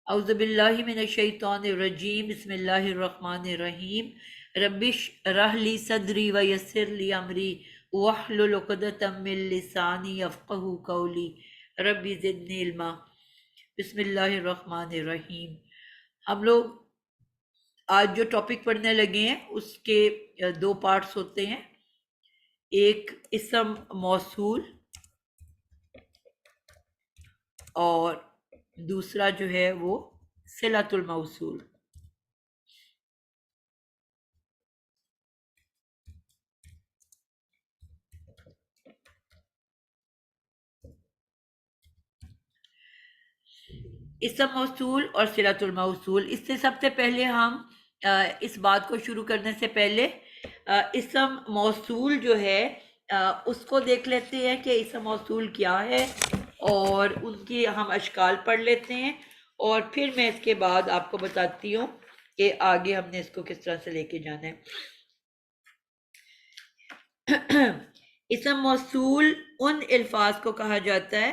اعوذ باللہ من الشیطان الرجیم، بسم اللہ الرحمن الرحیم۔ ربش رح لی صدری ویسر لی امری واحلل عقدۃ من لسانی یفقہوا قولی ربی زدنی علما۔ بسم اللہ الرحمن الرحیم۔ ہم لوگ آج جو ٹاپک پڑھنے لگے ہیں اس کے دو پارٹس ہوتے ہیں، ایک اسم موصول اور دوسرا جو ہے وہ صلۃ الموصول۔ اسم موصول اور صلۃ الموصول، اس سے سب سے پہلے ہم اس بات کو شروع کرنے سے پہلے اسم موصول جو ہے اس کو دیکھ لیتے ہیں کہ اسم موصول کیا ہے، اور ان کی ہم اشکال پڑھ لیتے ہیں، اور پھر میں اس کے بعد آپ کو بتاتی ہوں کہ آگے ہم نے اس کو کس طرح سے لے کے جانا ہے۔ اسم موصول ان الفاظ کو کہا جاتا ہے،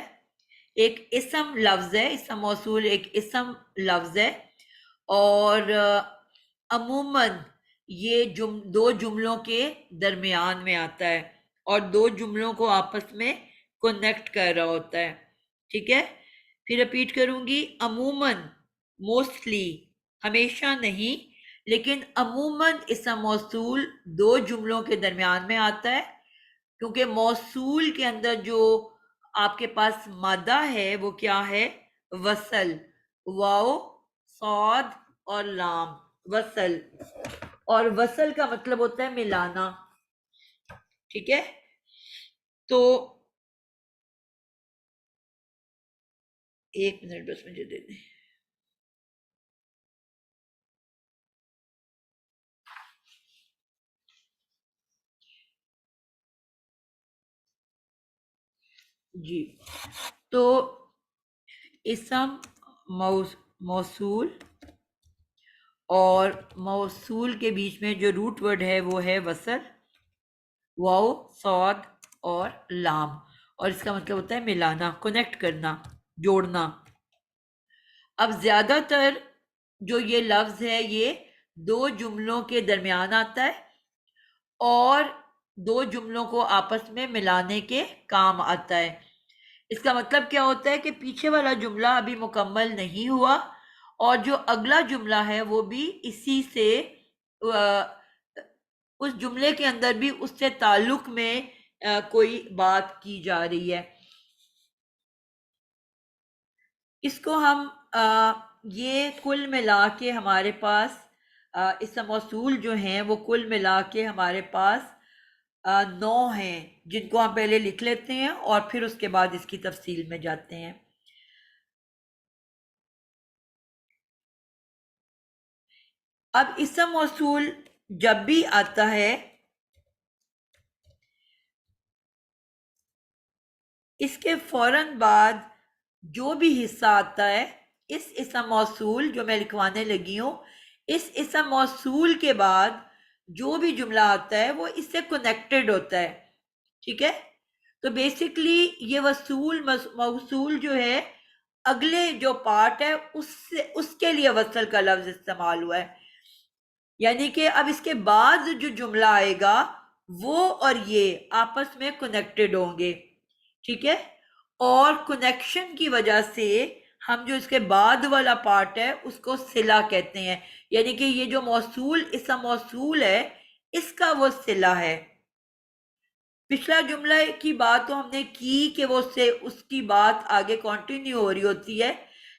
ایک اسم لفظ ہے، اسم موصول ایک اسم لفظ ہے، اور عموماً یہ دو جملوں کے درمیان میں آتا ہے اور دو جملوں کو آپس میں کنیکٹ کر رہا ہوتا ہے، ٹھیک ہے؟ پھر رپیٹ کروں گی، عموماً، موسٹلی، ہمیشہ نہیں، لیکن عموماً اسم موصول دو جملوں کے درمیان میں آتا ہے، کیونکہ موصول کے اندر جو آپ کے پاس مادہ ہے وہ کیا ہے؟ وصل، واو، صاد اور لام، وصل، اور وصل کا مطلب ہوتا ہے ملانا، ٹھیک ہے؟ تو ایک منٹ بس مجھے دے دیں۔ جی، تو اسم موصول اور موصول کے بیچ میں جو روٹ ورڈ ہے وہ ہے وصل، واو، صاد اور لام، اور اس کا مطلب ہوتا ہے ملانا، کنیکٹ کرنا، جوڑنا۔ اب زیادہ تر جو یہ لفظ ہے یہ دو جملوں کے درمیان آتا ہے اور دو جملوں کو آپس میں ملانے کے کام آتا ہے۔ اس کا مطلب کیا ہوتا ہے کہ پیچھے والا جملہ ابھی مکمل نہیں ہوا اور جو اگلا جملہ ہے وہ بھی اسی سے اس جملے کے اندر بھی اس سے تعلق میں کوئی بات کی جا رہی ہے۔ اس کو ہم یہ کل ملا کے ہمارے پاس اسم موصول جو ہیں وہ کل ملا کے ہمارے پاس 9 ہیں، جن کو ہم پہلے لکھ لیتے ہیں اور پھر اس کے بعد اس کی تفصیل میں جاتے ہیں۔ اب اسم موصول جب بھی آتا ہے اس کے فوراً بعد جو بھی حصہ آتا ہے، اس اسم موصول جو میں لکھوانے لگی ہوں، اس اسم موصول کے بعد جو بھی جملہ آتا ہے وہ اس سے کنیکٹڈ ہوتا ہے، ٹھیک ہے؟ تو بیسکلی یہ موصول جو ہے اگلے جو پارٹ ہے اس کے لیے وصل کا لفظ استعمال ہوا ہے، یعنی کہ اب اس کے بعد جو جملہ آئے گا وہ اور یہ آپس میں کنیکٹڈ ہوں گے، ٹھیک ہے؟ اور کنیکشن کی وجہ سے ہم جو اس کے بعد والا پارٹ ہے اس کو صلہ کہتے ہیں، یعنی کہ یہ جو موصول اسم موصول ہے اس کا وہ صلہ ہے۔ پچھلا جملہ کی بات تو ہم نے کی کہ وہ سے اس کی بات آگے کنٹینیو ہو رہی ہوتی ہے،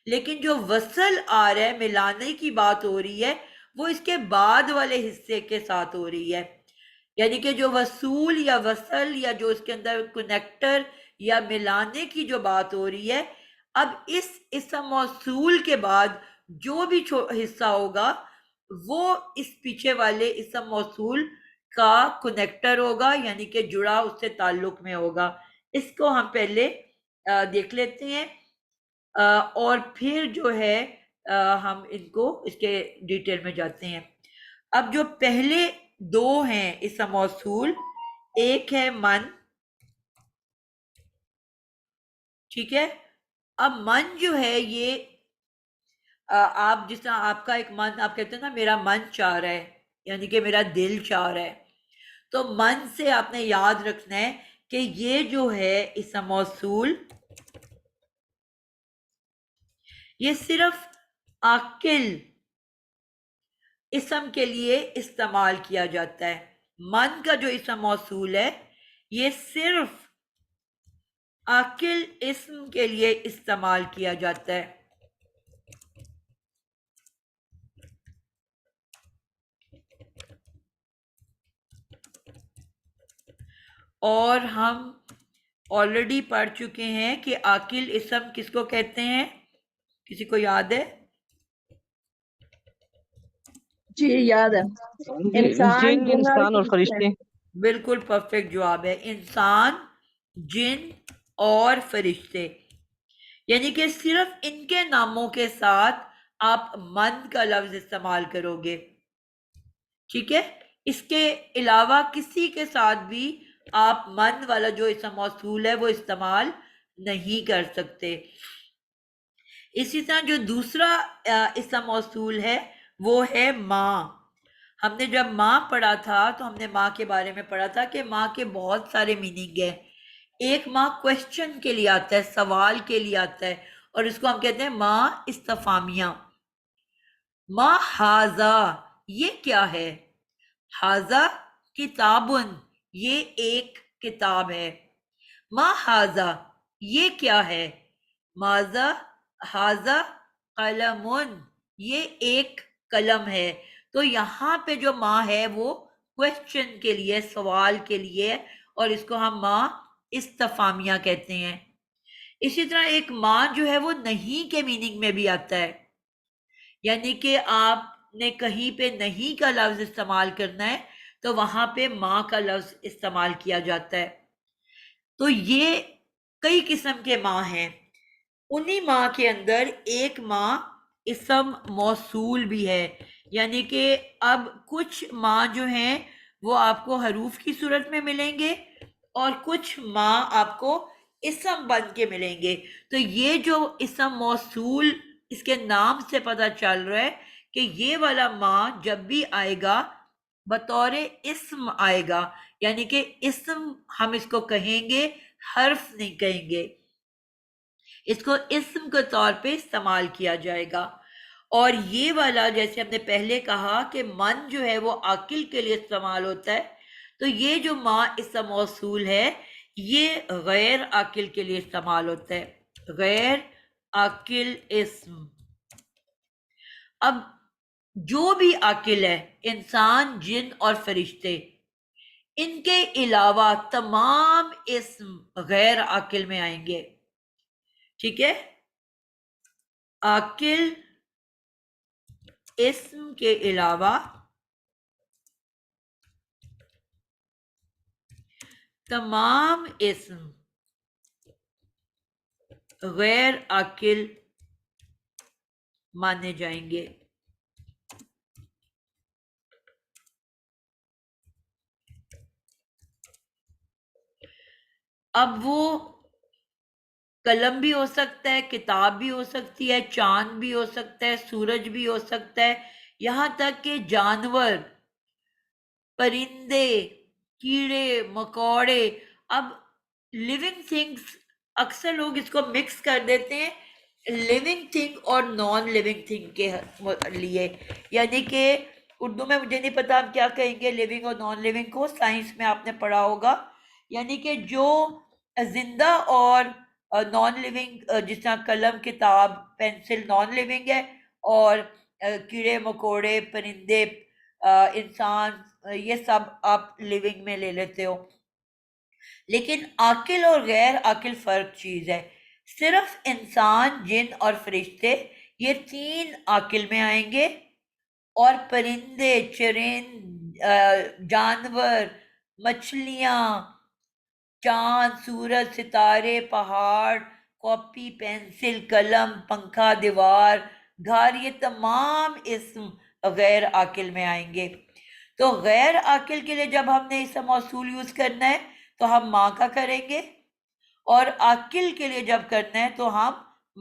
لیکن جو وصل آ رہا ہے، ملانے کی بات ہو رہی ہے، وہ اس کے بعد والے حصے کے ساتھ ہو رہی ہے، یعنی کہ جو وصول یا وصل یا جو اس کے اندر کنیکٹر یا ملانے کی جو بات ہو رہی ہے، اب اس اسم موصول کے بعد جو بھی حصہ ہوگا وہ اس پیچھے والے اسم موصول کا کنیکٹر ہوگا، یعنی کہ جڑا اس سے تعلق میں ہوگا۔ اس کو ہم پہلے دیکھ لیتے ہیں اور پھر جو ہے ہم ان کو اس کے ڈیٹیل میں جاتے ہیں۔ اب جو پہلے دو ہیں اسم موصول، ایک ہے من، ٹھیک ہے؟ اب من جو ہے یہ آپ جس طرح آپ کا ایک من، آپ کہتے ہیں نا میرا من چاہ رہا ہے، یعنی کہ میرا دل چاہ رہا ہے، تو من سے آپ نے یاد رکھنا ہے کہ یہ جو ہے اسم موصول، یہ صرف عاقل اسم کے لیے استعمال کیا جاتا ہے۔ من کا جو اسم موصول ہے یہ صرف عاقل اسم کے لیے استعمال کیا جاتا ہے۔ اور ہم آلریڈی پڑھ چکے ہیں کہ عاقل اسم کس کو کہتے ہیں؟ کسی کو یاد ہے؟ جی یاد ہے، انسان، جن، جن اور انسان اور فرشتے۔ فرشتے۔ بالکل پرفیکٹ جواب ہے، انسان، جن اور فرشتے، یعنی کہ صرف ان کے ناموں کے ساتھ آپ من کا لفظ استعمال کرو گے، ٹھیک ہے؟ اس کے علاوہ کسی کے ساتھ بھی آپ من والا جو اسم موصول ہے وہ استعمال نہیں کر سکتے۔ اسی طرح جو دوسرا اسم موصول ہے وہ ہے ماں۔ ہم نے جب ماں پڑھا تھا تو ہم نے ماں کے بارے میں پڑھا تھا کہ ماں کے بہت سارے میننگ ہیں۔ ایک ماں کوشچن کے لیے آتا ہے، سوال کے لیے آتا ہے، اور اس کو ہم کہتے ہیں ماں استفہامیہ۔ ماں ہاذا، یہ کیا ہے؟ ہاذا کتابن، یہ ایک کتاب ہے۔ ما ہاذا، یہ کیا ہے؟ ماذا ہاذا قلمن، یہ ایک قلم ہے۔ تو یہاں پہ جو ماں ہے وہ کوشچن کے لیے، سوال کے لیے، اور اس کو ہم ماں استفہامیہ کہتے ہیں۔ اسی طرح ایک ماں جو ہے وہ نہیں کے میننگ میں بھی آتا ہے، یعنی کہ آپ نے کہیں پہ نہیں کا لفظ استعمال کرنا ہے تو وہاں پہ ماں کا لفظ استعمال کیا جاتا ہے۔ تو یہ کئی قسم کے ماں ہیں، انہی ماں کے اندر ایک ماں اسم موصول بھی ہے، یعنی کہ اب کچھ ماں جو ہیں وہ آپ کو حروف کی صورت میں ملیں گے اور کچھ ماں آپ کو اسم بن کے ملیں گے۔ تو یہ جو اسم موصول، اس کے نام سے پتہ چل رہا ہے کہ یہ والا ماں جب بھی آئے گا بطور اسم آئے گا، یعنی کہ اسم ہم اس کو کہیں گے، حرف نہیں کہیں گے، اس کو اسم کے طور پہ استعمال کیا جائے گا۔ اور یہ والا جیسے ہم نے پہلے کہا کہ من جو ہے وہ عاقل کے لیے استعمال ہوتا ہے، تو یہ جو ماں اسم موصول ہے یہ غیر عاقل کے لیے استعمال ہوتا ہے، غیر عاقل اسم۔ اب جو بھی عاقل ہے، انسان، جن اور فرشتے، ان کے علاوہ تمام اسم غیر عاقل میں آئیں گے، ٹھیک ہے؟ عاقل اسم کے علاوہ تمام اسم غیر عاقل مانے جائیں گے۔ اب وہ قلم بھی ہو سکتا ہے، کتاب بھی ہو سکتی ہے، چاند بھی ہو سکتا ہے، سورج بھی ہو سکتا ہے، یہاں تک کہ جانور، پرندے، کیڑے مکوڑے۔ اب لیونگ تھنگس، اکثر لوگ اس کو مکس کر دیتے ہیں لیونگ تھنگ اور نان لیونگ تھنگ کے لیے، یعنی کہ اردو میں مجھے نہیں پتا ہم کیا کہیں گے لیونگ اور نان لیونگ کو، سائنس میں آپ نے پڑھا ہوگا، یعنی کہ جو زندہ اور نان لیونگ، جس طرح قلم، کتاب، پینسل نان لیونگ ہے، اور کیڑے مکوڑے، پرندے، انسان، یہ سب آپ لیونگ میں لے لیتے ہو۔ لیکن عاقل اور غیر عاقل فرق چیز ہے۔ صرف انسان، جن اور فرشتے، یہ تین عاقل میں آئیں گے، اور پرندے، چرند، جانور، مچھلیاں، چاند، سورج، ستارے، پہاڑ، کاپی، پینسل، قلم، پنکھا، دیوار، گھر، یہ تمام اسم غیر عاقل میں آئیں گے۔ تو غیر عاقل کے لیے جب ہم نے اسم موصول یوز کرنا ہے تو ہم ماں کا کریں گے، اور عاقل کے لیے جب کرنا ہے تو ہم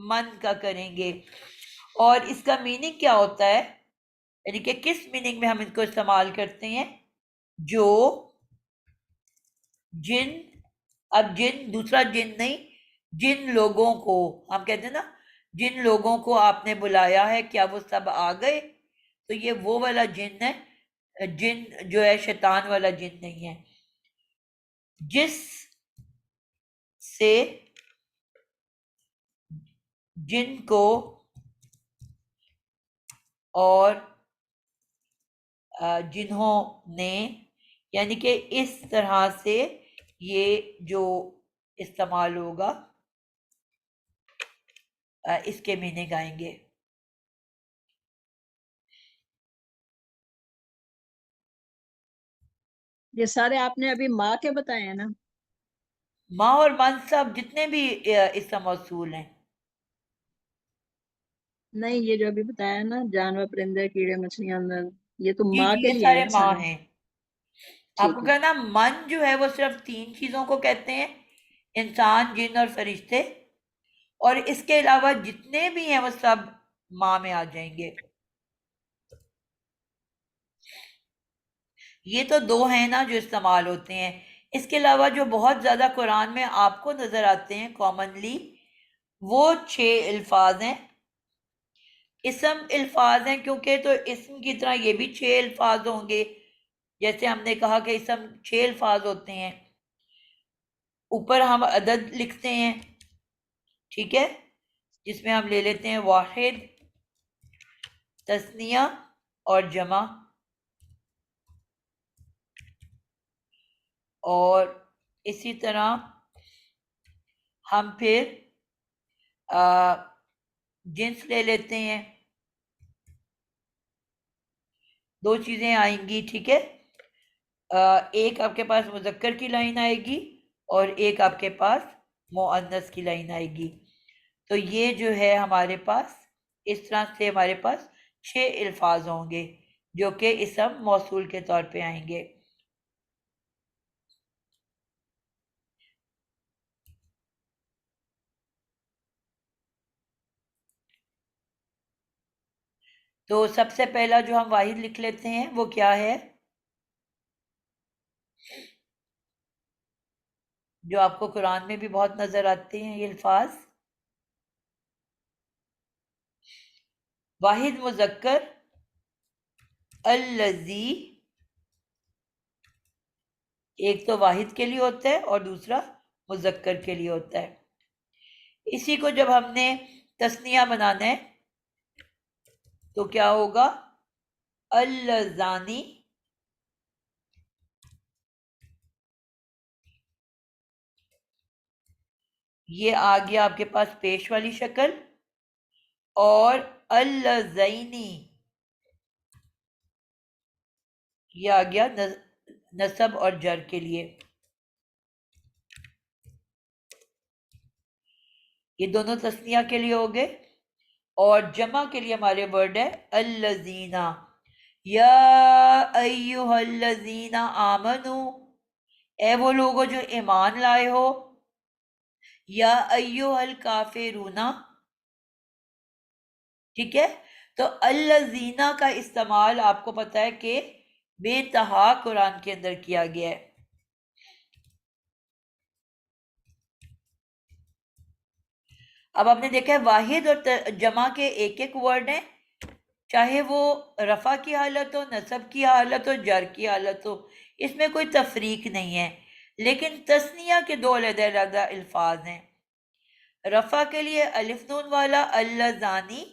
من کا کریں گے۔ اور اس کا میننگ کیا ہوتا ہے، یعنی کہ کس میننگ میں ہم ان کو استعمال کرتے ہیں؟ جو جن، اب جن دوسرا جن نہیں، جن لوگوں کو ہم کہتے ہیں نا، جن لوگوں کو آپ نے بلایا ہے کیا وہ سب آ گئے؟ تو یہ وہ والا جن ہے، جن جو ہے شیطان والا جن نہیں ہے، جس سے جن کو اور جنہوں نے، یعنی کہ اس طرح سے یہ جو استعمال ہوگا اس کے میننگ آئیں گے۔ یہ سارے آپ نے ابھی ماں کے بتائے ہیں نا؟ ماں اور منصب جتنے بھی اسم موصول ہیں، نہیں، یہ جو ابھی بتایا نا، جانور، پرندے، کیڑے، مچھلیاں، اندر، یہ تو جی ماں جی کے یہ لیے سارے ہیں ماں سارے۔ ہیں۔ آپ ٹھیک کو ہے۔ کہنا من جو ہے وہ صرف 3 چیزوں کو کہتے ہیں، انسان، جن اور فرشتے، اور اس کے علاوہ جتنے بھی ہیں وہ سب ماں میں آ جائیں گے۔ یہ تو 2 ہیں نا جو استعمال ہوتے ہیں، اس کے علاوہ جو بہت زیادہ قرآن میں آپ کو نظر آتے ہیں کامنلی، وہ 6 الفاظ ہیں، اسم الفاظ ہیں، کیونکہ تو اسم کی طرح یہ بھی 6 الفاظ ہوں گے، جیسے ہم نے کہا کہ اسم 6 الفاظ ہوتے ہیں، اوپر ہم عدد لکھتے ہیں، ٹھیک ہے، جس میں ہم لے لیتے ہیں واحد، تثنیہ اور جمع، اور اسی طرح ہم پھر جنس لے لیتے ہیں، 2 چیزیں آئیں گی، ٹھیک ہے، ایک آپ کے پاس مذکر کی لائن آئے گی اور ایک آپ کے پاس مؤنث کی لائن آئے گی، تو یہ جو ہے ہمارے پاس اس طرح سے ہمارے پاس 6 الفاظ ہوں گے جو کہ اسم موصول کے طور پہ آئیں گے۔ تو سب سے پہلا جو ہم واحد لکھ لیتے ہیں وہ کیا ہے، جو آپ کو قرآن میں بھی بہت نظر آتے ہیں یہ الفاظ، واحد مذکر الذی، ایک تو واحد کے لیے ہوتا ہے اور دوسرا مذکر کے لیے ہوتا ہے۔ اسی کو جب ہم نے تثنیہ بنانا ہے تو کیا ہوگا، اللذانی، یہ آ گیا آپ کے پاس پیش والی شکل، اور اللذینی یہ آ گیا نصب اور جر کے لیے، یہ دونوں تثنیہ کے لیے ہو گئے، اور جمع کے لیے ہمارے ورڈ ہے الذین، یا ایہا الذین آمنو، اے وہ لوگوں جو ایمان لائے ہو، یا ایہا الکافرون، ٹھیک ہے، تو الذین کا استعمال آپ کو پتہ ہے کہ بے انتہا قرآن کے اندر کیا گیا ہے۔ اب آپ نے دیکھا ہے واحد اور جمع کے ایک ایک ورڈ ہیں، چاہے وہ رفع کی حالت ہو، نصب کی حالت ہو، جر کی حالت ہو، اس میں کوئی تفریق نہیں ہے، لیکن تثنیہ کے 2 علیحدہ علیحدہ الفاظ ہیں، رفع کے لیے الف نون والا اللذانی،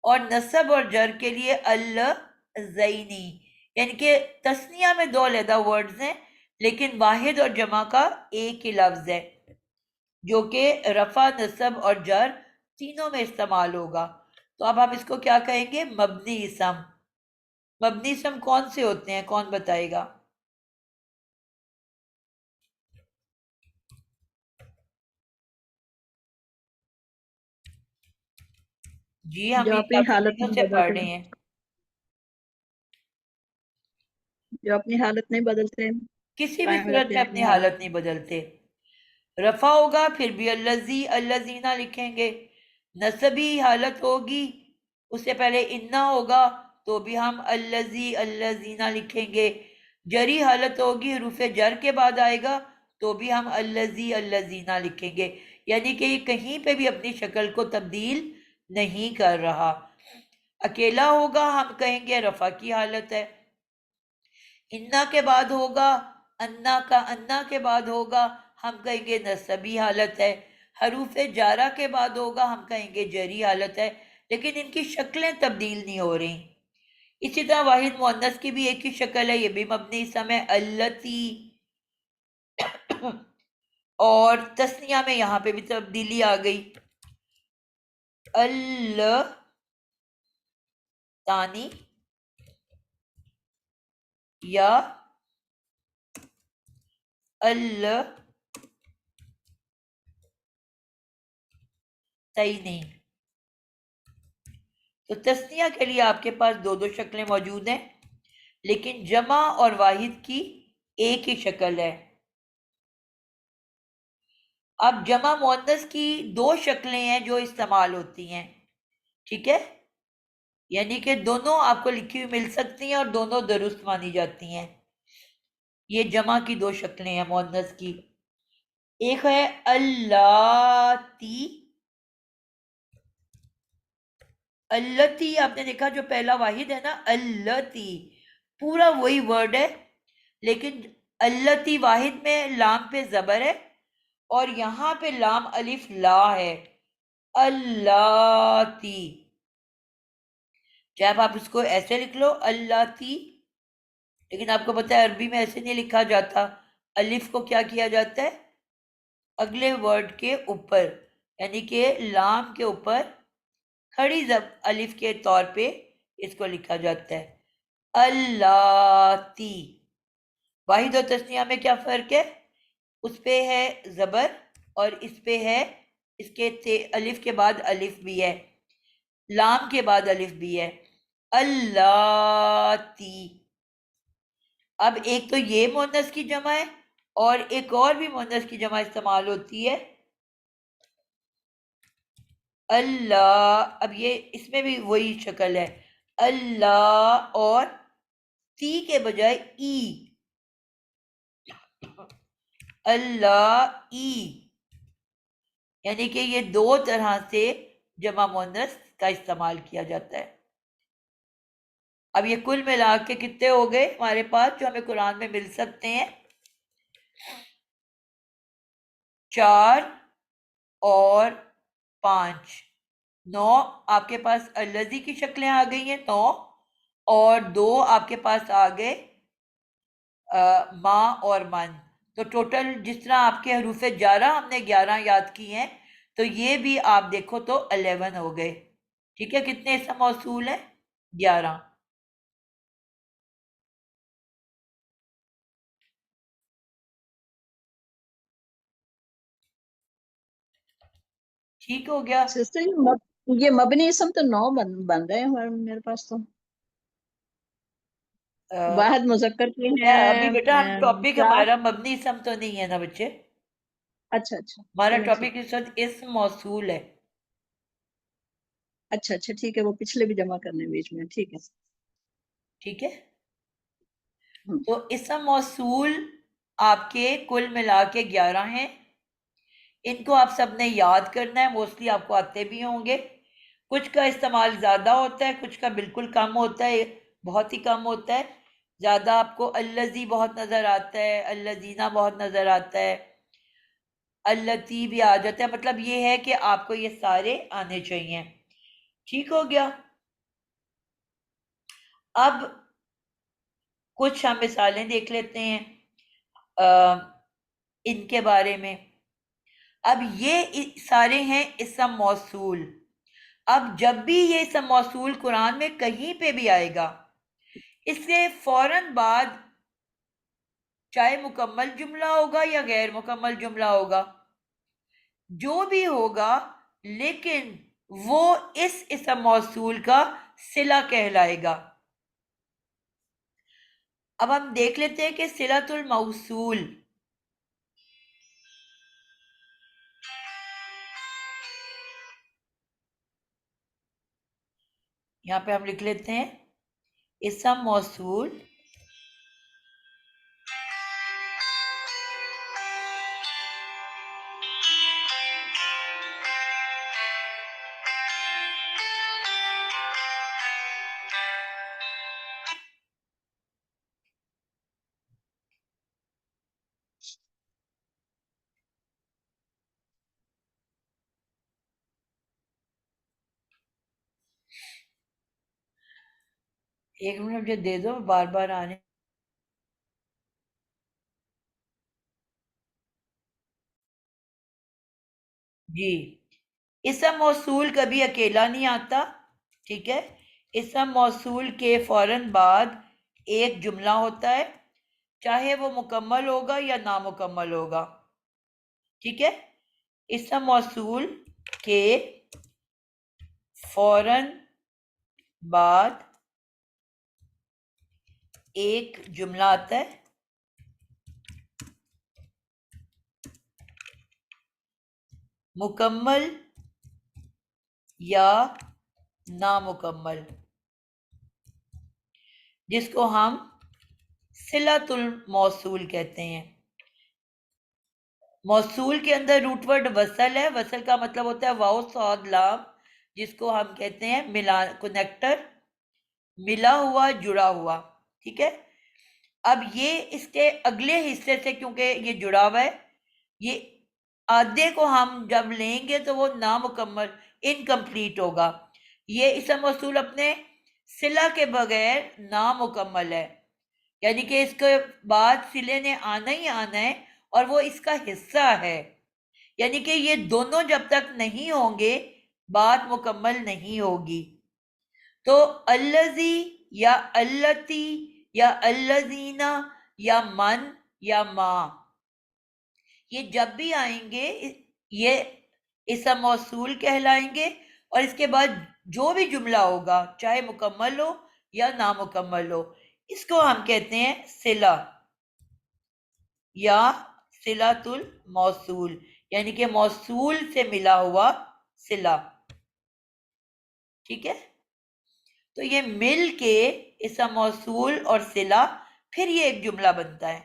اور نصب اور جر کے لیے اللذینی، یعنی کہ تثنیہ میں 2 علیحدہ ورڈز ہیں لیکن واحد اور جمع کا ایک ہی لفظ ہے جو کہ رفع، نصب اور جر تینوں میں استعمال ہوگا۔ تو اب ہم اس کو کیا کہیں گے، مبنی اسم۔ مبنی اسم کون سے ہوتے ہیں، کون بتائے گا؟ جی ہم جو یہ اپنی کافی حالت دنوں نہیں سے پڑھ بدلتے، رہے ہیں۔ جو اپنی حالت نہیں بدلتے، کسی بھی قائم صورت رہتے میں ہیں اپنی اپنی حالت۔ حالت نہیں بدلتے، رفع ہوگا پھر بھی الذی، الذینہ لکھیں گے، نصبی حالت ہوگی اس سے پہلے انا ہوگا تو بھی ہم الذی الذین لکھیں گے. جری حالت ہوگی حروف جر کے بعد آئے گا تو بھی ہم الذی الذین لکھیں گے. یعنی کہ یہ کہیں پہ بھی اپنی شکل کو تبدیل نہیں کر رہا. اکیلا ہوگا ہم کہیں گے رفع کی حالت ہے. انا کے بعد ہوگا، انا کے بعد ہوگا ہم کہیں گے نصبی حالت ہے. حروف جارہ کے بعد ہوگا ہم کہیں گے جری حالت ہے. لیکن ان کی شکلیں تبدیل نہیں ہو رہی. اسی طرح واحد مؤنث کی بھی ایک ہی شکل ہے، یہ بھی مبنی اسم ہے اللتی. اور تسنیہ میں یہاں پہ بھی تبدیلی آ گئی، تانی یا تینی. تو تسنیہ کے لیے آپ کے پاس دو دو شکلیں موجود ہیں، لیکن جمع اور واحد کی ایک ہی شکل ہے. اب جمع مؤنث کی دو شکلیں ہیں جو استعمال ہوتی ہیں، ٹھیک ہے، یعنی کہ دونوں آپ کو لکھی ہوئی مل سکتی ہیں اور دونوں درست مانی جاتی ہیں. یہ جمع کی دو شکلیں ہیں مؤنث کی. ایک ہے اللاتی. اللاتی آپ نے دیکھا جو پہلا واحد ہے نا، اللاتی پورا وہی ورڈ ہے، لیکن اللاتی واحد میں لام پہ زبر ہے اور یہاں پہ لام الف لا ہے. اللاتی، چاہے آپ اس کو ایسے لکھ لو اللاتی، لیکن آپ کو پتہ ہے عربی میں ایسے نہیں لکھا جاتا. الف کو کیا کیا جاتا ہے؟ اگلے ورڈ کے اوپر، یعنی کہ لام کے اوپر کھڑی الف کے طور پہ اس کو لکھا جاتا ہے اللاتی. واحد اور تسنیہ میں کیا فرق ہے؟ اس پہ ہے زبر اور اس پہ ہے، اس کے الف کے بعد الف بھی ہے، لام کے بعد الف بھی ہے. اللاتی. اب ایک تو یہ مؤنث کی جمع ہے اور ایک اور بھی مؤنث کی جمع استعمال ہوتی ہے اللہ. اب یہ اس میں بھی وہی شکل ہے، اللہ اور تی کے بجائے ای، اللہ ای، یعنی کہ یہ دو طرح سے جمع مؤنث کا استعمال کیا جاتا ہے. اب یہ کل ملا کے کتنے ہو گئے ہمارے پاس جو ہمیں قرآن میں مل سکتے ہیں؟ 4 اور 5، 9 آپ کے پاس الذی کی شکلیں آ گئی ہیں 9، اور 2 آپ کے پاس آ گئے ماں اور من. تو ٹوٹل جس طرح آپ کے حروف جارہ ہم نے 11 یاد کی ہیں، تو یہ بھی آپ دیکھو تو 11 ہو گئے. ٹھیک ہے، کتنے اسم موصول ہیں؟ 11. ٹھیک ہو گیا. سسٹر یہ مبنی اسم تو 9 بن رہے ہیں میرے پاس. تو واحد مذکر کے ابھی بیٹا ہم ہیں ٹاپک 4. ہمارا مبنی اسم تو نہیں ہے نا بچے، اچھا ہمارا چلیں ٹھیک. ٹاپک اس وقت اسم موصول ہے. اچھا ٹھیک ہے، وہ پچھلے بھی جمع کرنے بیچ میں. ٹھیک ہے. ٹھیک ہے، تو اسم موصول آپ کے کل ملا کے 11 ہیں. ان کو آپ سب نے یاد کرنا ہے، موسٹلی آپ کو آتے بھی ہوں گے. کچھ کا استعمال زیادہ ہوتا ہے، کچھ کا بالکل کم ہوتا ہے، بہت ہی کم ہوتا ہے. زیادہ آپ کو الذی بہت نظر آتا ہے، الذین بہت نظر آتا ہے، التی بھی آ جاتا ہے. مطلب یہ ہے کہ آپ کو یہ سارے آنے چاہیے. ٹھیک ہو گیا. اب کچھ ہم مثالیں دیکھ لیتے ہیں ان کے بارے میں. اب یہ سارے ہیں اسم موصول. اب جب بھی یہ اسم موصول قرآن میں کہیں پہ بھی آئے گا، اس سے فوراً بعد چاہے مکمل جملہ ہوگا یا غیر مکمل جملہ ہوگا، جو بھی ہوگا، لیکن وہ اس اسم موصول کا صلہ کہلائے گا. اب ہم دیکھ لیتے ہیں کہ صلۃ الموصول یہاں پہ ہم لکھ لیتے ہیں اسم موصول ایک منٹ مجھے دے دو، بار بار آنے. جی، اسم موصول کبھی اکیلا نہیں آتا، ٹھیک ہے. اسم موصول کے فوراً بعد ایک جملہ ہوتا ہے، چاہے وہ مکمل ہوگا یا نامکمل ہوگا، ٹھیک ہے. اسم موصول کے فوراً بعد ایک جملہ آتا ہے، مکمل یا نامکمل، جس کو ہم صلۃ الموصول کہتے ہیں. موصول کے اندر روٹ ورڈ وصل ہے. وصل کا مطلب ہوتا ہے واو صاد لام، جس کو ہم کہتے ہیں ملا کنیکٹر، ملا ہوا، جڑا ہوا، ٹھیک ہے. اب یہ اس کے اگلے حصے سے کیونکہ یہ جڑا ہوا ہے، یہ آدھے کو ہم جب لیں گے تو وہ نامکمل، انکمپلیٹ ہوگا. یہ اسم موصول اپنے صلہ کے بغیر نامکمل ہے، یعنی کہ اس کے بعد صلے نے آنا ہی آنا ہے اور وہ اس کا حصہ ہے، یعنی کہ یہ دونوں جب تک نہیں ہوں گے بات مکمل نہیں ہوگی. تو الذی یا اللتی یا الذین یا من یا ما، یہ جب بھی آئیں گے یہ اسم موصول کہلائیں گے، اور اس کے بعد جو بھی جملہ ہوگا چاہے مکمل ہو یا نامکمل ہو، اس کو ہم کہتے ہیں صلہ یا صلۃ الموصول، یعنی کہ موصول سے ملا ہوا صلہ، ٹھیک ہے. تو یہ مل کے اسم موصول اور صلہ پھر یہ ایک جملہ بنتا ہے.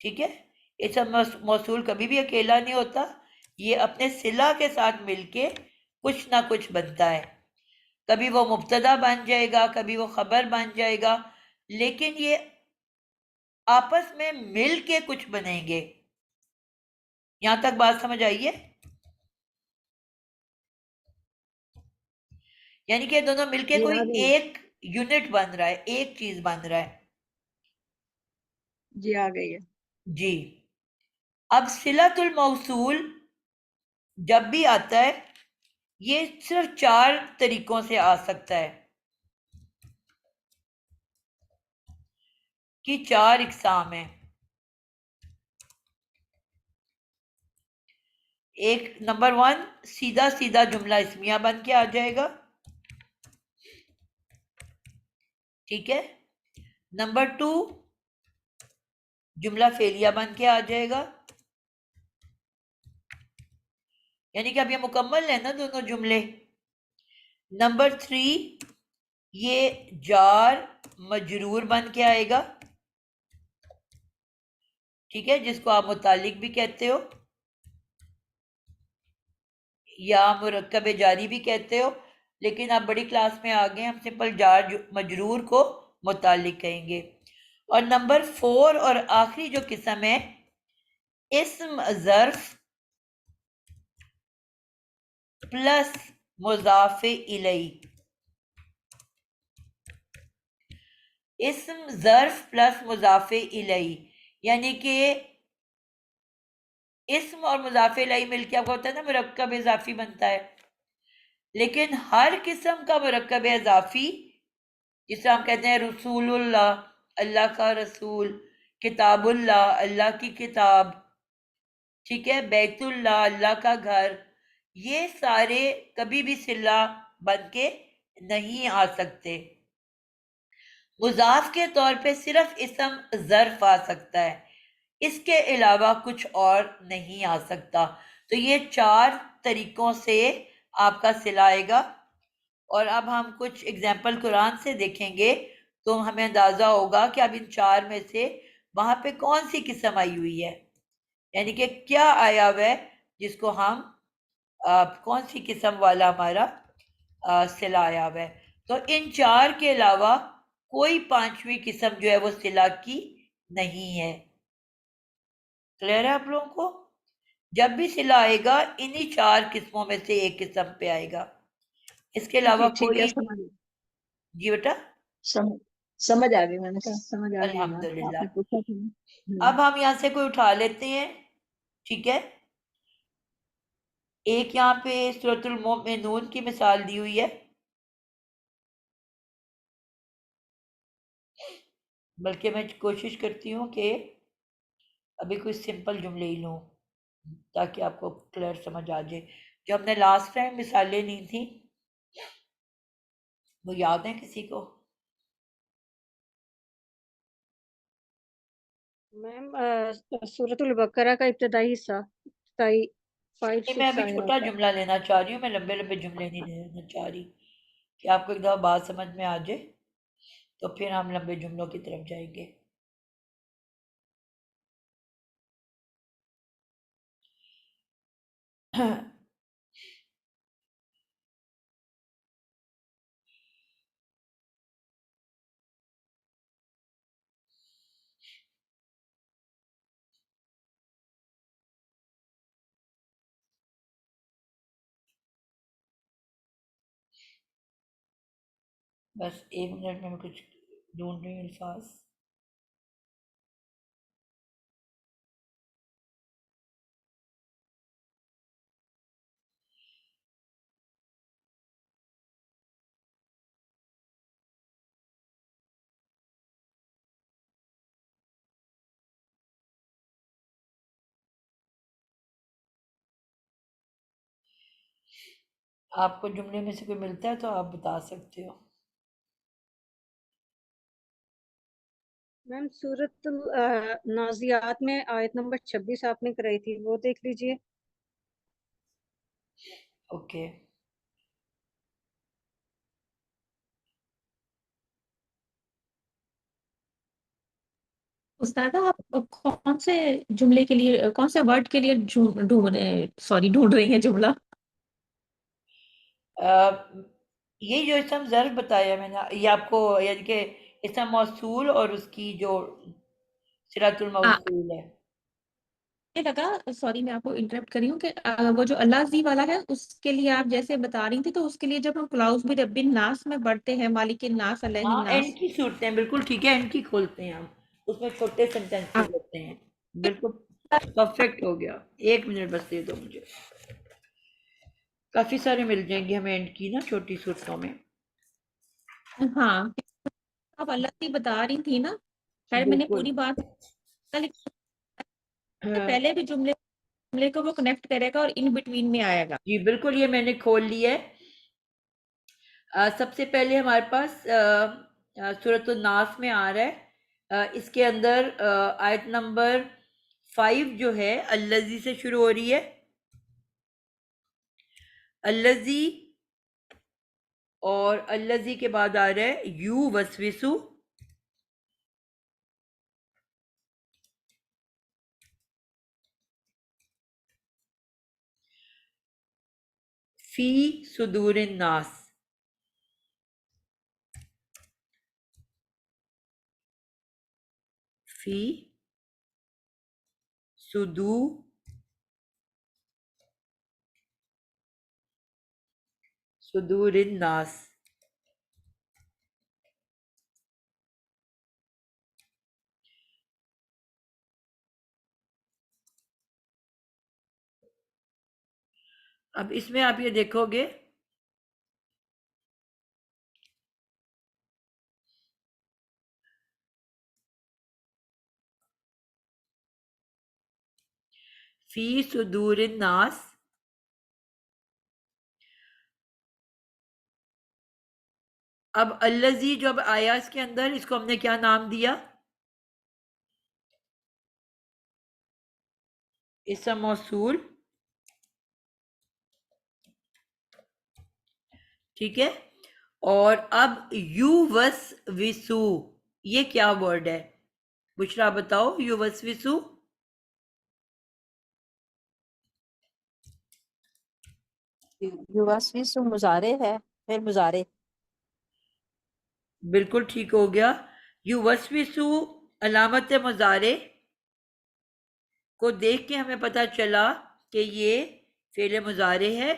ٹھیک ہے، اسم موصول کبھی بھی اکیلا نہیں ہوتا، یہ اپنے صلہ کے ساتھ مل کے کچھ نہ کچھ بنتا ہے. کبھی وہ مبتدا بن جائے گا، کبھی وہ خبر بن جائے گا، لیکن یہ آپس میں مل کے کچھ بنیں گے. یہاں تک بات سمجھ آئیے؟ یعنی کہ دونوں مل کے جی کوئی آ گئی، ایک یونٹ بن رہا ہے، ایک چیز بن رہا ہے. جی آ گئی ہے. جی، اب صلۃ الموصول جب بھی آتا ہے یہ صرف 4 طریقوں سے آ سکتا ہے، کہ 4 اقسام ہیں. ایک نمبر 1 سیدھا سیدھا جملہ اسمیہ بن کے آ جائے گا، ٹھیک ہے. نمبر 2 جملہ فعلیہ بن کے آ جائے گا، یعنی کہ اب یہ مکمل ہے نا دونوں جملے. نمبر 3 یہ جار مجرور بن کے آئے گا، ٹھیک ہے، جس کو آپ متعلق بھی کہتے ہو یا مرکب جاری بھی کہتے ہو، لیکن آپ بڑی کلاس میں آگے ہم سمپل جار مجرور کو متعلق کہیں گے. اور نمبر 4 اور آخری جو قسم ہے اسم ظرف پلس مضاف الیہ، اسم ظرف پلس مضاف الیہ، یعنی کہ اسم اور مضاف الیہ مل کے آپ کو ہوتا ہے نا مرکب اضافی بنتا ہے، لیکن ہر قسم کا مرکب اضافی جسے ہم کہتے ہیں رسول اللہ، اللہ کا رسول، کتاب اللہ، اللہ کی کتاب، ٹھیک ہے، بیت اللہ، اللہ کا گھر، یہ سارے کبھی بھی صلہ بن کے نہیں آ سکتے. مضاف کے طور پہ صرف اسم ظرف آ سکتا ہے. اس کے علاوہ کچھ اور نہیں آ سکتا. تو یہ 4 طریقوں سے آپ کا صلہ آئے گا. اور اب ہم کچھ اگزامپل قرآن سے دیکھیں گے تو ہمیں اندازہ ہوگا کہ اب ان 4 میں سے وہاں پہ کون سی قسم آئی ہوئی ہے، یعنی کہ کیا آیا ہوا ہے جس کو ہم کون سی قسم والا ہمارا صلہ آیا ہوا ہے. تو ان 4 کے علاوہ کوئی 5ویں قسم جو ہے وہ صلہ کی نہیں ہے. کلیئر ہے آپ لوگوں کو؟ جب بھی صلہ آئے گا انہی 4 قسموں میں سے ایک قسم پہ آئے گا، اس کے علاوہ جی ٹھیک ہے، کوئی. سمجھ جی بیٹا. سمجھ سمجھ آ گئی، میں نے کہا سمجھ آ گئی بات، آپ الحمدللہ. نے پوچھا تھا نا۔ اب ہم یہاں سے کوئی اٹھا لیتے ہیں، ٹھیک ہے. ایک یہاں پہ سورۃ المؤمنون کی مثال دی ہوئی ہے، بلکہ میں کوشش کرتی ہوں کہ ابھی کوئی سمپل جملے ہی لوں تاکہ آپ کو کلیئر سمجھ آ جائے. جو ہم نے لاسٹ ٹائم مثالیں لی تھیں وہ یاد ہیں کسی کو؟ میم سورۃ البقرہ کا ابتدائی حصہ 5 نہیں، میں 6 ابھی چھوٹا آیات ہے۔ جملہ لینا چاہ رہی ہوں، میں لمبے لمبے جملے نہیں لینا چاہ رہی کہ آپ کو ایک دفعہ بات سمجھ میں آ جائے تو پھر ہم لمبے جملوں کی طرف جائیں گے. بس ایک منٹ میں کچھ ڈھونڈ رہی ہوں الفاظ. آپ کو جملے میں سے کوئی ملتا ہے تو آپ بتا سکتے ہو. میم سورۃ النازعات میں آیت نمبر 26 آپ نے کرائی تھی، وہ دیکھ لیجئے۔ اوکے. استاد آپ کون سے جملے کے لیے، کون سے ورڈ کے لیے ڈھونڈ رہی ہیں جملہ؟ یہ جو اسم ظرف بتایا میں نے یہ آپ کو، یعنی کہ اسم موصول اور اس کی جو صلۃ الموصول ہے. مجھے لگا، سوری میں آپ کو انٹرپٹ کر رہی ہوں، کہ وہ جو اللہ زی والا ہے اس کے لیے آپ جیسے بتا رہی تھی، تو اس کے لیے جب ہم کلاؤز بھی رب الناس میں پڑھتے ہیں، مالک الناس، الہ ہاں، اینڈ الناس۔ کی صورتیں بالکل ٹھیک ہے، اینڈ کی کھولتے ہیں ہم، اس میں چھوٹے سینٹینسز ہوتے ہیں. بالکل پرفیکٹ ہو گیا. ایک منٹ بس دے دو مجھے، کافی سارے مل جائیں گے ہمیں اینڈ کی نا چھوٹی صورتوں میں. ہاں، آپ اللہ زی بتا رہی تھی نا، خیر میں نے بالکل. پوری بات ہاں، پہلے بھی جملے کو وہ کنیکٹ کرے گا اور ان بٹوین میں آئے گا۔ جی بالکل، یہ میں نے کھول لی ہے. سب سے پہلے ہمارے پاس سورۃ الناس میں آ رہا ہے، اس کے اندر آیت نمبر 5 جو ہے الذی سے شروع ہو رہی ہے. الذی، اور الذی کے بعد آ رہا ہے یو وسوسو، فی صدور الناس. فی صدور الناس. اب اس میں آپ یہ دیکھو گے فی صدور الناس، اب الذی جو اب آیا اس کے اندر، اس کو ہم نے کیا نام دیا؟ اسم موصول، ٹھیک ہے. اور اب یو وس وسو، یہ کیا ورڈ ہے؟ بشرا بتاؤ. یو وس وسو یوسوس مضارع ہے، پھر مضارع. بالکل ٹھیک ہو گیا. یو وس وسو علامت مضارع کو دیکھ کے ہمیں پتہ چلا کہ یہ فعل مضارع ہے.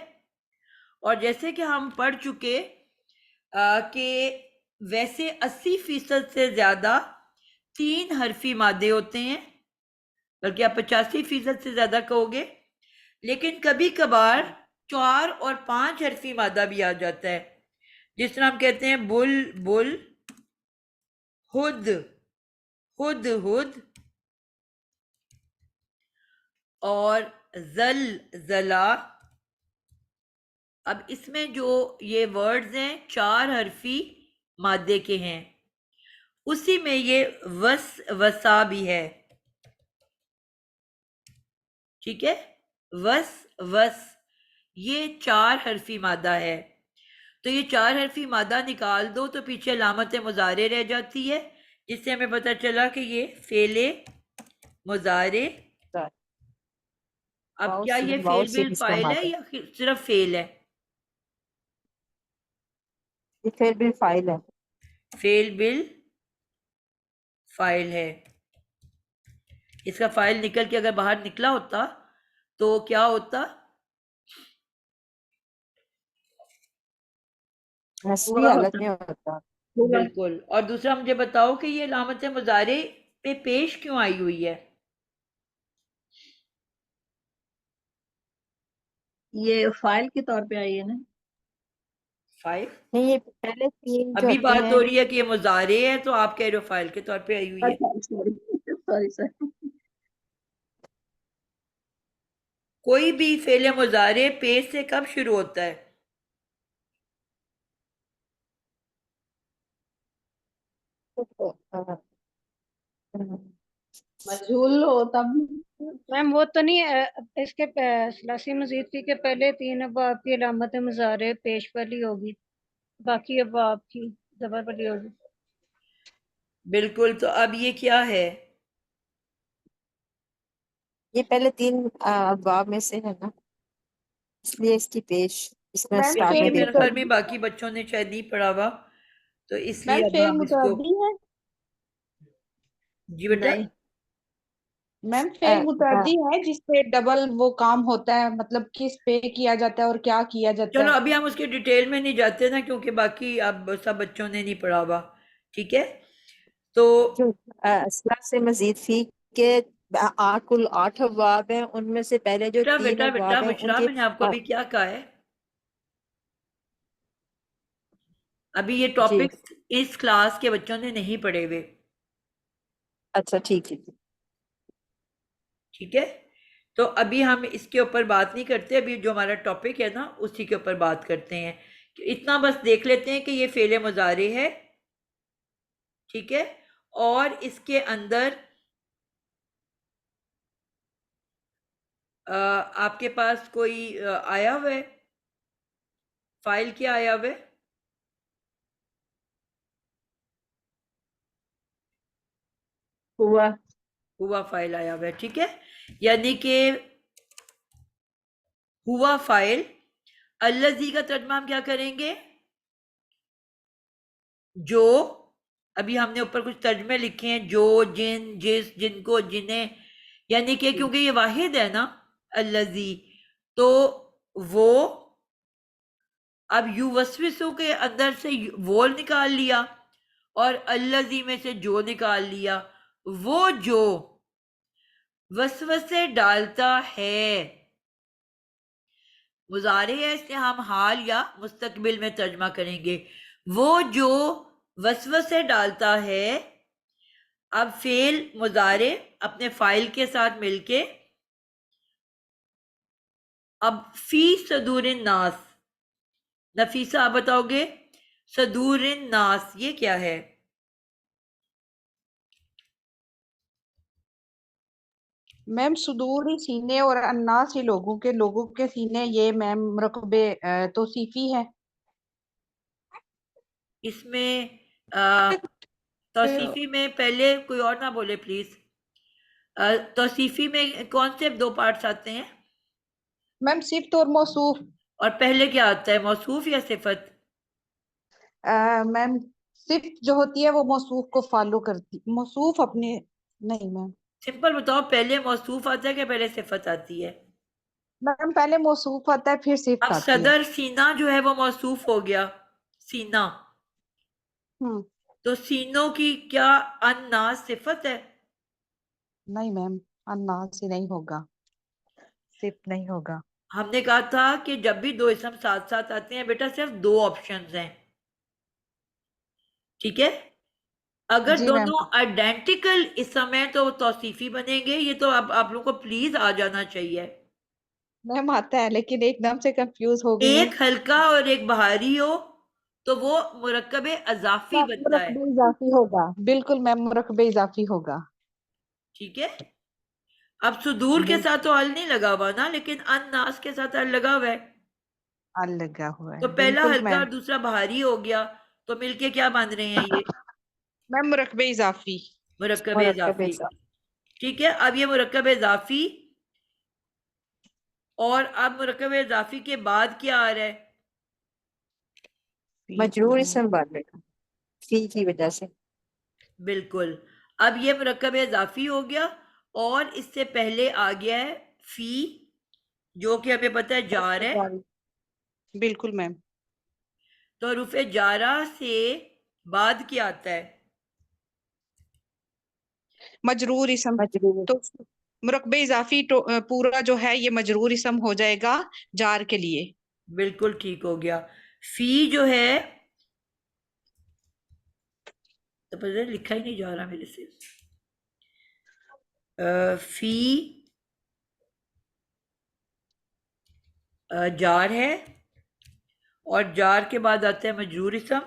اور جیسے کہ ہم پڑھ چکے کہ ویسے 80% سے زیادہ 3 حرفی مادے ہوتے ہیں، بلکہ آپ 85% سے زیادہ کہو گے، لیکن کبھی کبھار 4 اور 5 حرفی مادہ بھی آ جاتا ہے. جس طرح ہم کہتے ہیں بل بل، ہد ہد ہد، اور زل زلا. اب اس میں جو یہ ورڈز ہیں 4 حرفی مادے کے ہیں، اسی میں یہ وس وسا بھی ہے، ٹھیک ہے. وس وس یہ 4 حرفی مادہ ہے. تو یہ 4 حرفی مادہ نکال دو تو پیچھے علامت مضارع رہ جاتی ہے، جس سے ہمیں پتہ چلا کہ یہ فعل مضارع. اب کیا یہ فعل بالفاعل ہے یا صرف فعل ہے؟ یہ فعل بالفاعل ہے. فعل بالفاعل ہے. اس کا فاعل نکل کے اگر باہر نکلا ہوتا تو کیا ہوتا؟ نسبی حالت میں ہوتا. بالکل. اور دوسرا مجھے بتاؤ کہ یہ علامت مضارع پہ پیش کیوں آئی ہوئی ہے؟ یہ فائل کے طور پہ آئی ہے نا. فائل نہیں، یہ پہلے 3 جو ابھی ہوتے بات ہیں. ہو رہی ہے کہ یہ مضارع ہے تو آپ کہہ رہے ہو فائل کے طور پہ آئی ہوئی ہے. Sorry sir. کوئی بھی فعل مضارع پیش سے کب شروع ہوتا ہے؟ مجھول ہو تب. میم وہ تو نہیں اس کے ثلاثی مزید فی کے پہلے 3 ابواب کی علامت مضارع پیش والی ہوگی، باقی ابواب کی زبر والی ہوگی. بالکل. تو اب یہ کیا ہے؟ یہ پہلے 3 ابواب میں سے ہے نا، اس لیے اس کی پیش اس میں میم اسٹارٹ میں یہ فعل میرے دیکھا. خیال میں باقی بچوں نے شاید نہیں پڑھا ہوا، تو اس لیے میم اب فعل ہم اس کو. متعدی ہے. جی بیٹا. نہیں میم فعل متعدی ہے جس پہ ڈبل وہ کام ہوتا ہے، مطلب کس پہ کیا جاتا ہے اور کیا کیا جاتا چلو ہے. ابھی ہم اس کے ڈیٹیل میں نہیں جاتے نا، کیونکہ باقی اب سب بچوں نے نہیں پڑھا ہوا، ٹھیک ہے. تو جو سے مزید فی کے کل 8 ابواب ہیں، ان میں سے پہلے جو بیٹا 3 بیٹا بیٹا ابواب ہیں ان بشرا، کے میں نے آپ کو ابھی کیا کہا ہے؟ ابھی یہ جی. ٹاپکس اس کلاس کے بچوں نے نہیں پڑھے ہوئے، اچھا ٹھیک ہے. ٹھیک ہے. تو ابھی ہم اس کے اوپر بات نہیں کرتے، ابھی جو ہمارا ٹاپک ہے نا اسی کے اوپر بات کرتے ہیں. اتنا بس دیکھ لیتے ہیں کہ یہ فعل مضارع ہے، ٹھیک ہے. اور اس کے اندر آپ کے پاس کوئی آیا ہوا ہے فائل؟ کیا آیا ہوا ہے؟ ہوا فائل آیا ہوا ہے، ٹھیک ہے. یعنی کہ ہوا فائل. الذی کا ترجمہ ہم کیا کریں گے؟ جو. ابھی ہم نے اوپر کچھ ترجمے لکھے ہیں، جو، جن، جس، جن کو، جنہیں، یعنی کہ کیونکہ یہ واحد ہے نا الذی، تو وہ. اب یو وسوسو کے اندر سے وہ نکال لیا اور الذی میں سے جو نکال لیا. وہ جو وسوسے ڈالتا ہے، مضارع ہے، اس سے ہم حال یا مستقبل میں ترجمہ کریں گے. وہ جو وسوسے ڈالتا ہے. اب فعل مضارع اپنے فاعل کے ساتھ مل کے اب فی صدور الناس. نفیسہ آپ بتاؤ گے صدور الناس یہ کیا ہے؟ میم صدوری سینے اور اناسی لوگوں کے سینے، یہ میم مرکب توصیفی ہے. اس میں توصیفی میں پہلے کوئی اور نہ بولے پلیز. توصیفی میں کون سے دو پارٹس آتے ہیں میم صفت اور موصوف. اور پہلے کیا آتا ہے، موصوف یا صفت؟ میم صفت جو ہوتی ہے وہ موصوف کو فالو کرتی، موصوف اپنے نہیں میم. سمپل بتاؤ، پہلے موصوف آتا ہے کہ پہلے صفت آتی ہے؟ میم پہلے موصوف آتا ہے پھر صفت اب آتی ہے. صدر سینہ جو ہے وہ موصوف ہو گیا، سینہ. ہم، تو سینوں کی کیا اناس صفت ہے؟ نہیں میم اناس ہی نہیں ہوگا، صفت نہیں ہوگا. ہم نے کہا تھا کہ جب بھی دو اسم ساتھ ساتھ آتے ہیں بیٹا صرف دو آپشنز ہیں، ٹھیک ہے؟ اگر جی میم. دونوں آئیڈینٹیکل اسم ہیں تو وہ توصیفی بنیں گے. یہ تو اب آپ لوگوں کو پلیز آ جانا چاہیے. میم آتا ہے لیکن ایک دم سے کنفیوز ہو گئی ہوں. ایک ہلکا اور ایک بھاری ہو تو وہ مرکب اضافی بنتا ہے، مرکب اضافی ہوگا، بالکل میم مرکب اضافی ہوگا. ٹھیک ہے؟ اب صدور کے بالکل ساتھ تو ال نہیں لگا ہوا نا، لیکن اناس کے ساتھ ال لگا ہوا ہے. لگا ہوا تو ہے، پہلا بالکل ہلکا میم. اور دوسرا بھاری ہو گیا، تو مل کے کیا بن رہے ہیں یہ؟ میم مرکب اضافی. مرکب مرکب اضافی. اضافی. ٹھیک ہے، اب یہ مرکب اضافی، اور اب مرکب اضافی کے بعد کیا آ رہا ہے؟ مجرور اسم بعد میں فی کی وجہ سے. بالکل. اب یہ مرکب اضافی ہو گیا اور اس سے پہلے آ گیا ہے فی، جو کہ ہمیں پتہ ہے جار ہے. بالکل میم. تو حروف جارہ سے بعد کیا آتا ہے؟ مجرور اسم. مجرور. تو مرکب اضافی پورا جو ہے یہ مجرور اسم ہو جائے گا جار کے لیے. بالکل ٹھیک ہو گیا. فی جو ہے تو پتہ ہے لکھا ہی نہیں جا رہا میرے سے. فی جار ہے اور جار کے بعد آتا ہے مجرور اسم،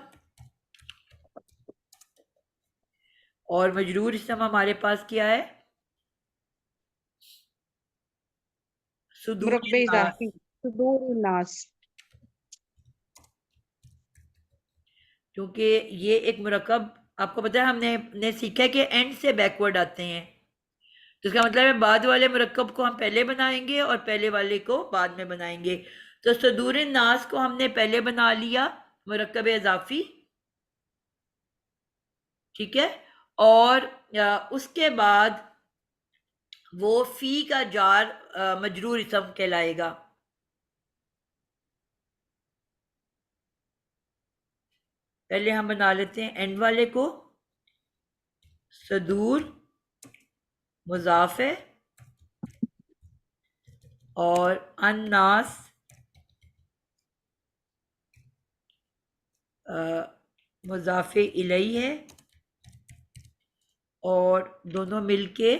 اور مجرور اسم ہمارے پاس کیا ہے؟ صدور مرکب الناس. اضافی صدور الناس. کیونکہ یہ ایک مرکب آپ کو پتہ ہے ہم نے سیکھا ہے کہ اینڈ سے بیکورڈ آتے ہیں، تو اس کا مطلب ہے بعد والے مرکب کو ہم پہلے بنائیں گے اور پہلے والے کو بعد میں بنائیں گے. تو صدور الناس کو ہم نے پہلے بنا لیا مرکب اضافی، ٹھیک ہے، اور اس کے بعد وہ فی کا جار مجرور اسم کہلائے گا. پہلے ہم بنا لیتے ہیں اینڈ والے کو. صدور مضاف ہے اور الناس مضاف الیہ ہے، اور دونوں مل کے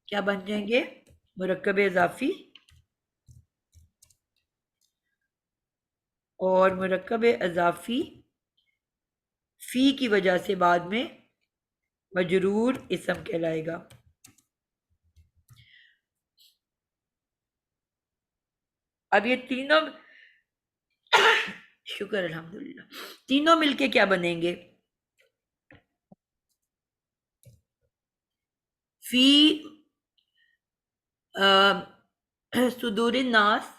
کیا بن جائیں گے؟ مرکب اضافی. اور مرکب اضافی فی کی وجہ سے بعد میں مجرور اسم کہلائے گا. اب یہ تینوں شکر الحمدللہ، تینوں مل کے کیا بنیں گے؟ فی صدور الناس.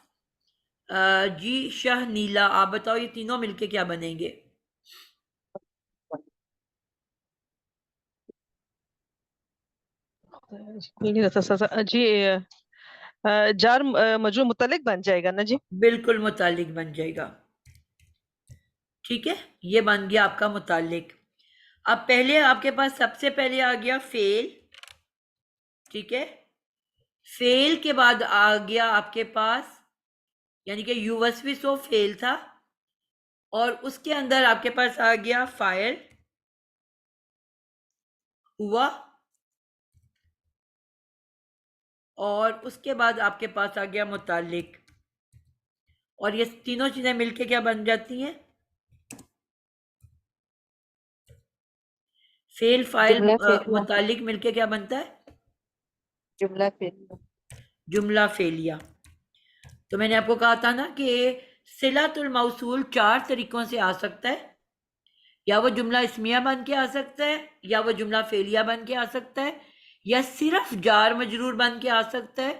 جی شاہ نیلا آپ بتاؤ یہ تینوں مل کے کیا بنیں گے؟ جی جار مجرور متعلق بن جائے گا نا جی. بالکل متعلق بن جائے گا، ٹھیک ہے، یہ بن گیا آپ کا متعلق. اب پہلے آپ کے پاس سب سے پہلے آ گیا فعل، ٹھیک ہے، فعل کے بعد آ گیا آپ کے پاس یعنی کہ یوسوس و فعل تھا، اور اس کے اندر آپ کے پاس آ گیا فاعل ہوا، اور اس کے بعد آپ کے پاس آ گیا متعلق. اور یہ تینوں چیزیں مل کے کیا بن جاتی ہیں؟ فعل فاعل جملہ فعلیہ متعلق مل کے کیا بنتا ہے؟ جملہ فعلیہ جملہ فعلیہ. تو میں نے آپ کو کہا تھا نا کہ صلۃ الموصول 4 طریقوں سے آ سکتا ہے. یا وہ جملہ اسمیہ بن کے آ سکتا ہے، یا وہ جملہ فعلیہ بن کے آ سکتا ہے، یا صرف جار مجرور بن کے آ سکتا ہے،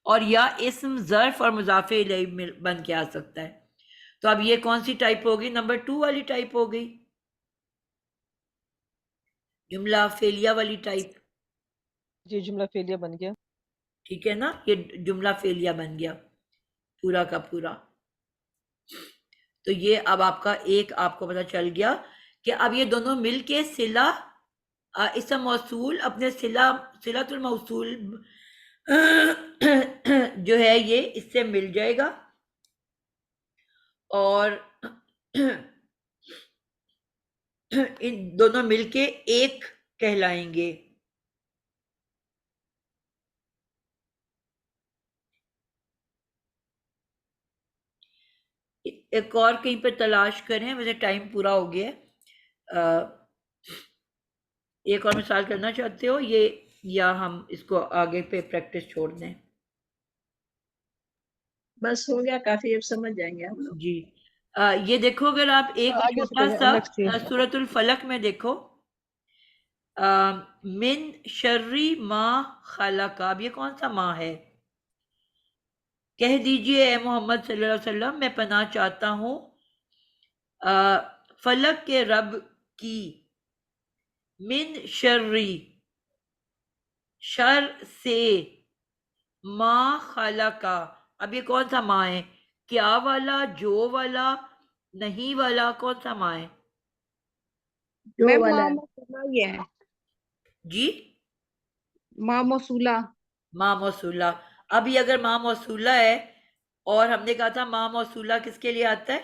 اور یا اسم ظرف اور مضاف الیہ بن کے آ سکتا ہے. تو اب یہ کون سی ٹائپ ہوگی؟ نمبر 2 والی ٹائپ ہو گئی، جملہ فعلیہ والی ٹائپ. جی جملہ فعلیہ بن گیا. ٹھیک ہے نا، یہ جملہ فعلیہ بن گیا پورا کا پورا. تو یہ اب آپ کا ایک آپ کو پتہ چل گیا کہ اب یہ دونوں مل کے صلہ اسم موصول اپنے صلۃ الموصول جو ہے یہ اس سے مل جائے گا اور ان دونوں مل کے ایک کہلائیں گے. ایک اور کہیں پہ تلاش کریں، ویسے ٹائم پورا ہو گیا ہے. ایک اور مثال کرنا چاہتے ہو یہ، یا ہم اس کو آگے پہ پریکٹس چھوڑ دیں؟ بس ہو گیا کافی، اب سمجھ جائیں گے ہم لوگ. جی یہ دیکھو، اگر آپ ایک آگے چھوٹا سے سا نیکسٹ سورۃ الفلق میں دیکھو، من شری ما خلق، اب یہ کون سا ماں ہے؟ کہہ دیجئے اے محمد صلی اللہ علیہ وسلم میں پناہ چاہتا ہوں فلک کے رب کی، من شری شر سے، ما خلقا، اب یہ کون سا ماں ہے؟ کیا والا، جو والا، نہیں والا، کون سا ماں ہے؟ جو میم والا ماں ہے. موصولہ یہ ہے، جی ماں موصولہ. ماں موصولہ. اب یہ اگر ماں موصولہ ہے، اور ہم نے کہا تھا ماں موصولہ کس کے لیے آتا ہے؟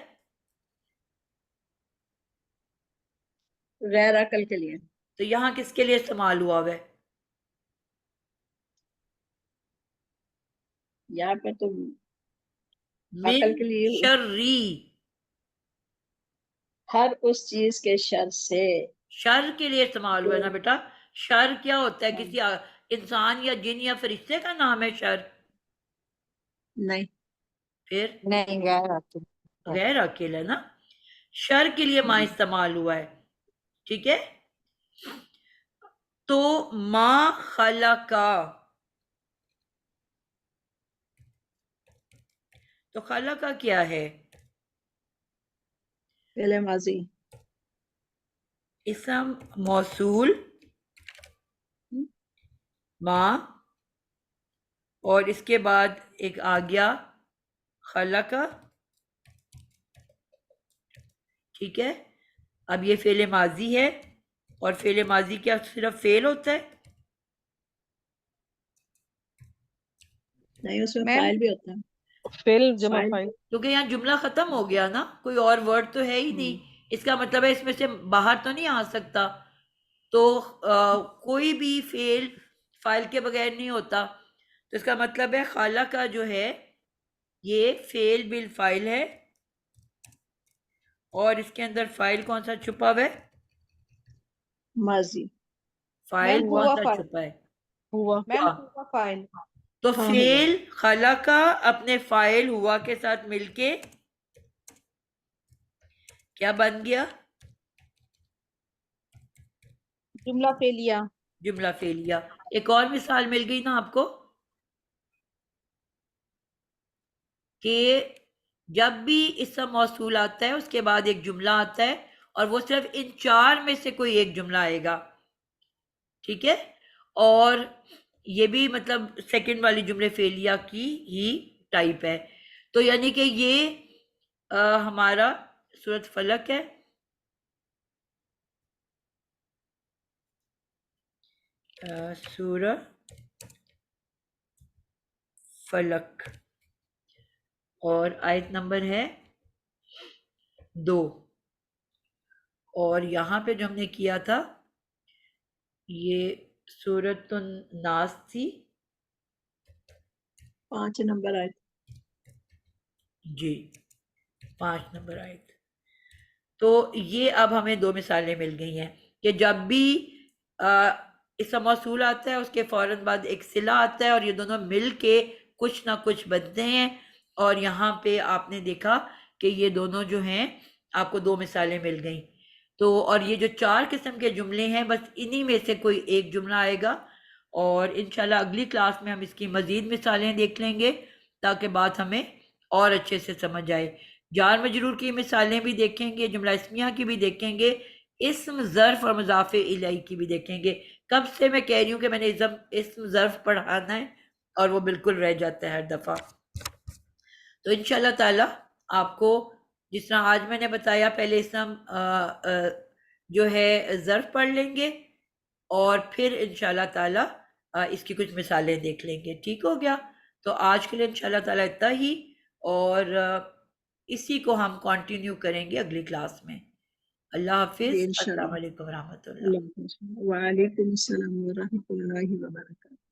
غیر عقل کے لیے. تو یہاں کس کے لیے استعمال ہوا ہوا ہے؟ یہاں پہ تو من عقل کے لیے شری، ہر اس چیز کے شر سے. شر کے لیے استعمال ہوا ہے نا بیٹا. شر کیا ہوتا ہے؟ کسی انسان یا جن یا فرشتے کا نام ہے شر؟ نہیں. پھر نہیں غیر عاقل. غیر عاقل ہے نا. شر کے لیے ماں استعمال ہوا ہے. ٹھیک ہے، تو ما خلقا، تو خلقا کیا ہے؟ فعل ماضی. اسم موصول ما، اور اس کے بعد ایک آ گیا خلقا. ٹھیک ہے، اب یہ فعل ماضی ہے، اور فعل ماضی کیا صرف فعل ہوتا ہے؟ نہیں، اس میں میم فاعل بھی ہوتا ہے. فعل جمع فاعل فاعل. کیونکہ یہاں جملہ ختم ہو گیا نا، کوئی اور ورڈ تو ہے ہی نہیں. اس کا مطلب ہے اس میں سے باہر تو نہیں آ سکتا. تو کوئی بھی فعل فاعل کے بغیر نہیں ہوتا. تو اس کا مطلب ہے خالہ کا جو ہے یہ فعل بالفاعل ہے، اور اس کے اندر فاعل کون سا چھپا ہوا ہے؟ ماضی. فاعل میم کون ہوا سا فاعل. چھپا ہے؟ ہوا. میم ہوا. ہوا فاعل. تو ہاں، فعل خلقا اپنے فاعل ہوا کے ساتھ مل کے کیا بن گیا؟ جملہ فعلیہ. جملہ فعلیہ. ایک اور مثال مل گئی نا آپ کو، کہ جب بھی اسم موصول آتا ہے اس کے بعد ایک جملہ آتا ہے، اور وہ صرف ان 4 میں سے کوئی ایک جملہ آئے گا. ٹھیک ہے، اور یہ بھی مطلب سیکنڈ والی جملے فعلیہ کی ہی ٹائپ ہے. تو یعنی کہ یہ ہمارا سورۃ فلق ہے. سورہ فلق، اور آیت نمبر ہے 2. اور یہاں پہ جو ہم نے کیا تھا یہ سورۃ الناس تھی. 5 نمبر آئے. جی 5 نمبر آیت. تو یہ اب ہمیں 2 مثالیں مل گئی ہیں. کہ جب بھی اسم موصول آتا ہے اس کے فوراً بعد ایک صلہ آتا ہے اور یہ دونوں مل کے کچھ نہ کچھ بنتے ہیں. اور یہاں پہ آپ نے دیکھا کہ یہ دونوں جو ہیں آپ کو 2 مثالیں مل گئیں. تو اور یہ جو 4 قسم کے جملے ہیں بس انہی میں سے کوئی ایک جملہ آئے گا، اور انشاءاللہ اگلی کلاس میں ہم اس کی مزید مثالیں دیکھ لیں گے تاکہ بات ہمیں اور اچھے سے سمجھ آئے. جار مجرور کی مثالیں بھی دیکھیں گے، جملہ اسمیہ کی بھی دیکھیں گے، اسم ظرف اور مضاف الیہ کی بھی دیکھیں گے. کب سے میں کہہ رہی ہوں کہ میں نے اسم ظرف پڑھانا ہے اور وہ بالکل رہ جاتا ہے ہر دفعہ. تو انشاءاللہ تعالی آپ کو جس طرح آج میں نے بتایا پہلے اسم جو ہے ظرف پڑھ لیں گے اور پھر انشاءاللہ تعالی اس کی کچھ مثالیں دیکھ لیں گے. ٹھیک ہو گیا؟ تو آج کے لیے انشاءاللہ تعالی اتنا ہی، اور اسی کو ہم کنٹینیو کریں گے اگلی کلاس میں. اللہ حافظ. انشاءاللہ. السلام علیکم ورحمۃ اللہ. اللہ حافظ. وعلیکم السلام ورحمۃ اللہ وبرکاتہ.